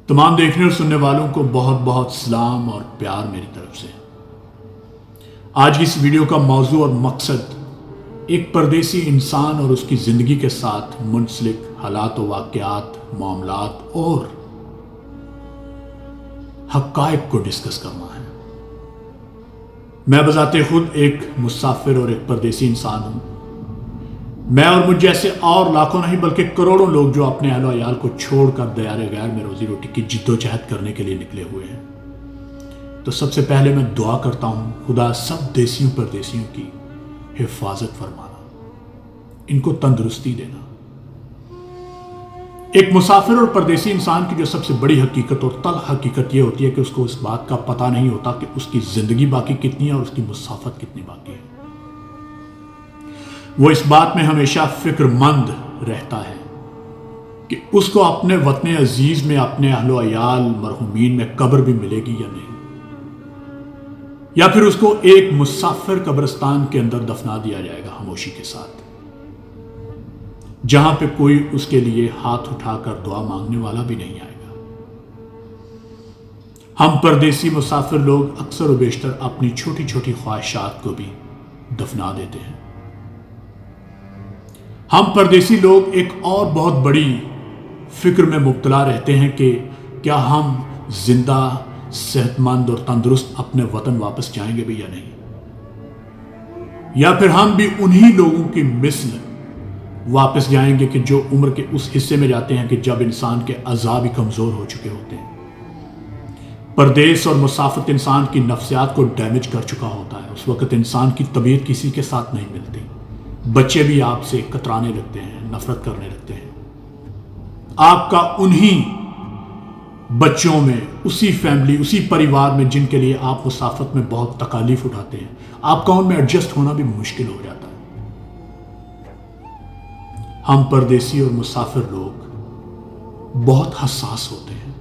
तमाम देखने और सुनने वालों को बहुत बहुत सलाम और प्यार मेरी तरफ से। आज की इस वीडियो का मौजू और मकसद एक परदेसी इंसान और उसकी ज़िंदगी के साथ मुंसलिक हालात व वाक़यात, मामलात और हक़ाइक़ को डिस्कस करना है। मैं बज़ाते खुद एक मुसाफिर और एक परदेसी इंसान हूँ। मैं और मुझ जैसे और लाखों नहीं बल्कि करोड़ों लोग जो अपने अहलो अयाल को छोड़कर दयारे गैर में रोजी रोटी की जिद्दोजहद करने के लिए निकले हुए हैं। तो सबसे पहले मैं दुआ करता हूँ, खुदा सब देसियों परदेसियों की हिफाजत फरमाना, इनको तंदुरुस्ती देना। एक मुसाफिर और परदेसी इंसान की जो सबसे बड़ी हकीकत और तल हकीकत ये होती है कि उसको इस बात का पता नहीं होता कि उसकी ज़िंदगी बाकी कितनी है और उसकी मुसाफत कितनी बाकी है। वो इस बात में हमेशा फिक्रमंद रहता है कि उसको अपने वतन अजीज में अपने अहलो अयाल मरहुमीन में कब्र भी मिलेगी या नहीं, या फिर उसको एक मुसाफिर कब्रिस्तान के अंदर दफना दिया जाएगा खामोशी के साथ, जहां पे कोई उसके लिए हाथ उठाकर दुआ मांगने वाला भी नहीं आएगा। हम परदेसी मुसाफिर लोग अक्सर व बेशतर अपनी छोटी छोटी ख्वाहिशात को भी दफना देते हैं। हम परदेसी लोग एक और बहुत बड़ी फिक्र में मुब्तला रहते हैं कि क्या हम जिंदा, सेहतमंद और तंदुरुस्त अपने वतन वापस जाएंगे भी या नहीं, या फिर हम भी उन्हीं लोगों की मिस्ल वापस जाएंगे कि जो उम्र के उस हिस्से में जाते हैं कि जब इंसान के अज़ाब ही कमज़ोर हो चुके होते हैं। परदेस और मुसाफिर इंसान की नफ्सियात को डैमेज कर चुका होता है। उस वक्त इंसान की तबीयत किसी के साथ नहीं मिलती। बच्चे भी आपसे कतराने लगते हैं, नफरत करने लगते हैं। आपका उन्हीं बच्चों में, उसी फैमिली, उसी परिवार में जिनके लिए आप मुसाफत में बहुत तकालीफ उठाते हैं, आपका उनमें एडजस्ट होना भी मुश्किल हो जाता है। हम परदेसी और मुसाफिर लोग बहुत हसास होते हैं।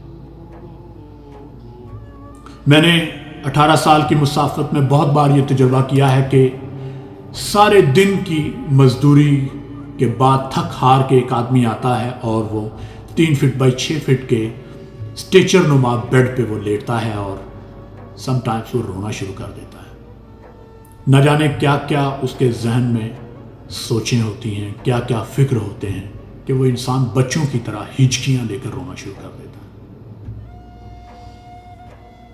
मैंने 18 साल की मुसाफत में बहुत बार यह तजुर्बा किया है कि सारे दिन की मजदूरी के बाद थक हार के एक आदमी आता है और वो 3 फीट बाई 6 फीट के स्ट्रेचर नुमा बेड पे वो लेटता है और समटाइम्स वो रोना शुरू कर देता है। न जाने क्या क्या उसके जहन में सोचें होती हैं, क्या क्या फिक्र होते हैं कि वो इंसान बच्चों की तरह हिचकियां लेकर रोना शुरू कर देता है।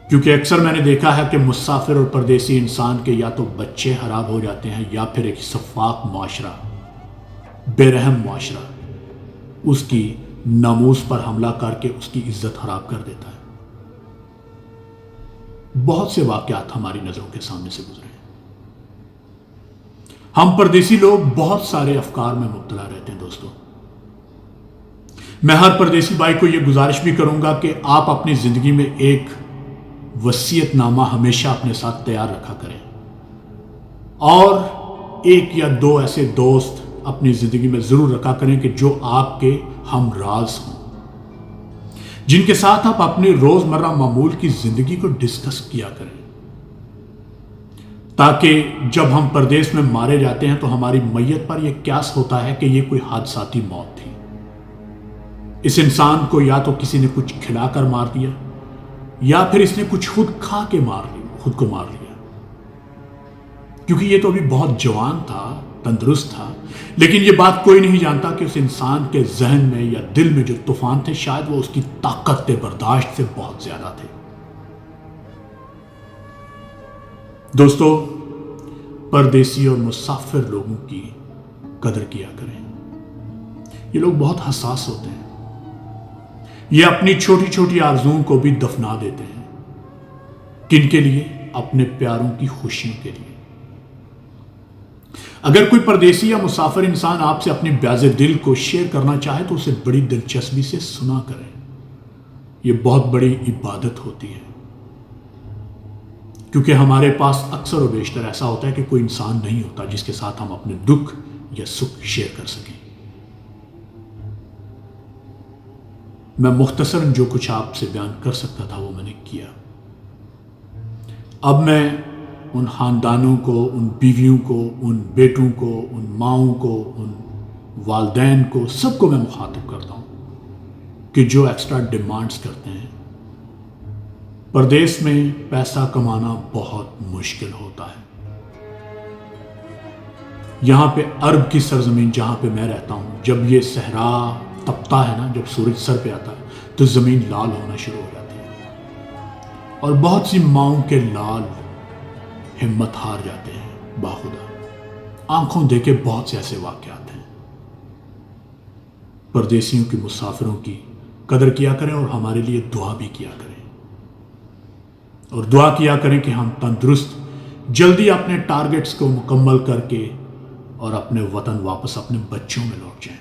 क्योंकि अक्सर मैंने देखा है कि मुसाफिर और परदेसी इंसान के या तो बच्चे खराब हो जाते हैं या फिर एक शफाक माशरा, बेरहम माशरा उसकी नामूस पर हमला करके उसकी इज्जत खराब कर देता है। बहुत से वाकयात हमारी नजरों के सामने से गुजरे हैं। हम परदेसी लोग बहुत सारे अफकार में मुब्तला रहते हैं। दोस्तों, मैं हर परदेसी भाई को यह गुजारिश भी करूंगा कि आप अपनी जिंदगी में एक वसीयतनामा हमेशा अपने साथ तैयार रखा करें और 1 या 2 ऐसे दोस्त अपनी जिंदगी में जरूर रखा करें कि जो आपके हमराज हों, जिनके साथ आप अपनी रोजमर्रा मामूल की जिंदगी को डिस्कस किया करें, ताकि जब हम परदेश में मारे जाते हैं तो हमारी मैयत पर यह क्यास होता है कि यह कोई हादसाती मौत थी। इस इंसान को या तो किसी ने कुछ खिलाकर मार दिया या फिर इसने कुछ खुद खा के खुद को मार लिया, क्योंकि ये तो अभी बहुत जवान था, तंदुरुस्त था। लेकिन ये बात कोई नहीं जानता कि उस इंसान के जहन में या दिल में जो तूफान थे, शायद वो उसकी ताकत बर्दाश्त से बहुत ज्यादा थे। दोस्तों, परदेसी और मुसाफिर लोगों की कदर किया करें। ये लोग बहुत हसास होते हैं। ये अपनी छोटी छोटी आरज़ुओं को भी दफना देते हैं। किनके लिए? अपने प्यारों की खुशियों के लिए। अगर कोई परदेसी या मुसाफिर इंसान आपसे अपनी ब्याज़े दिल को शेयर करना चाहे तो उसे बड़ी दिलचस्पी से सुना करें। यह बहुत बड़ी इबादत होती है, क्योंकि हमारे पास अक्सर व बेशतर ऐसा होता है कि कोई इंसान नहीं होता जिसके साथ हम अपने दुख या सुख शेयर कर सकें। मैं मुख्तसरन जो कुछ आपसे बयान कर सकता था वो मैंने किया। अब मैं उन ख़ानदानों को, उन बीवियों को, उन बेटों को, उन माओं को, उन वालदैन को, सबको मैं मुखातिब करता हूँ کہ جو ایکسٹرا ڈیمانڈز کرتے ہیں. پردیس میں پیسہ کمانا بہت مشکل ہوتا ہے. یہاں پہ عرب کی سرزمین جہاں پہ میں رہتا ہوں، جب یہ صحرا تپتا ہے نا، جب سورج سر پہ آتا ہے تو زمین لال ہونا شروع ہو جاتی ہے، اور بہت سی ماؤں کے لال ہمت ہار جاتے ہیں باخدا. آنکھوں دیکھے بہت سے ایسے واقعات ہیں. پردیسیوں کی، مسافروں کی قدر کیا کریں اور ہمارے لیے دعا بھی کیا کریں، اور دعا کیا کریں کہ ہم تندرست جلدی اپنے ٹارگٹس کو مکمل کر کے اور اپنے وطن واپس اپنے بچوں میں لوٹ جائیں.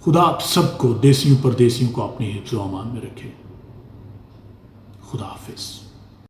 خدا آپ سب کو، دیسیوں پردیسیوں کو اپنی حفظ و امان میں رکھے. خدا حافظ.